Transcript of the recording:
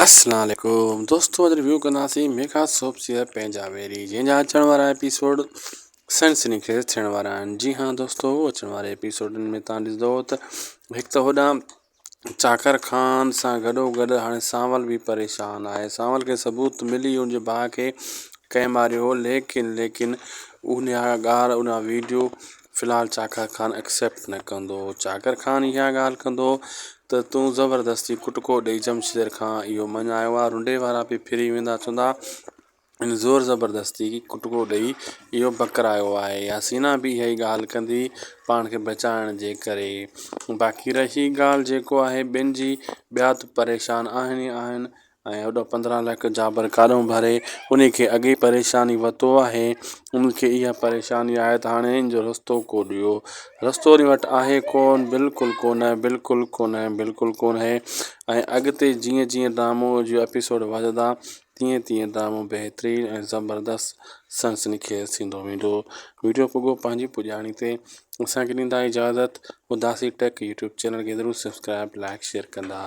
अस्सलाम वालेकुम दोस्तों, अॼु रिव्यू कंदासीं मेघा सोप सीरियल पंहिंजा वेरी, जंहिंजा अचण वारा एपिसोड सनसनीखेज़ थियण वारा आहिनि। जी हाँ दोस्तों, अचण वारे एपिसोडनि में तव्हां ॾिसंदो त हिकु त होॾां चाकर ख़ान सां गॾोगॾु हाणे सांवल बि परेशान आहे। सांवल खे सबूत मिली हुनजे भाउ खे कंहिं मारियो, लेकिन उन ॻाल्हि उन वीडियो फ़िलहालु चाकर ख़ान एक्सेप्ट न कंदो। चाकर ख़ान इहा ॻाल्हि कंदो त तूं ज़बरदस्ती कुटको ॾेई जमशेद खां इहो मञायो आहे। रुंडे वारा बि फिरी वेंदा, चवंदा इन ज़ोर ज़बरदस्ती कुटको ॾेई इहो बकरायो आहे। यासीना बि इहा ई ॻाल्हि कंदी पाण खे बचाइण जे करे। बाक़ी रही ॻाल्हि जेको आहे ॿियनि जी, ॿिया त परेशान आहिनि ई आहिनि। ऐं होॾो 15 लख जाबर काॾों भरे उन खे अॻे परेशानी वरितो आहे। उनखे इहा परेशानी आहे त हाणे इन जो रस्तो को ॾियो। रस्तो उन वटि आहे कोन, बिल्कुलु कोन आहे। ऐं अॻिते जीअं जीअं ड्रामो जो एपिसोड वधंदा तीअं तीअं ड्रामो बहितरीनु ऐं ज़बरदस्त सनसनीखेज़ थींदो वेंदो। वीडियो पुॻो पंहिंजी पुॼाणी ते। असांखे ॾींदा इजाज़त। उदासी टेक यूट्यूब चैनल खे ज़रूरु सब्सक्राइब, लाइक, शेयर कंदा।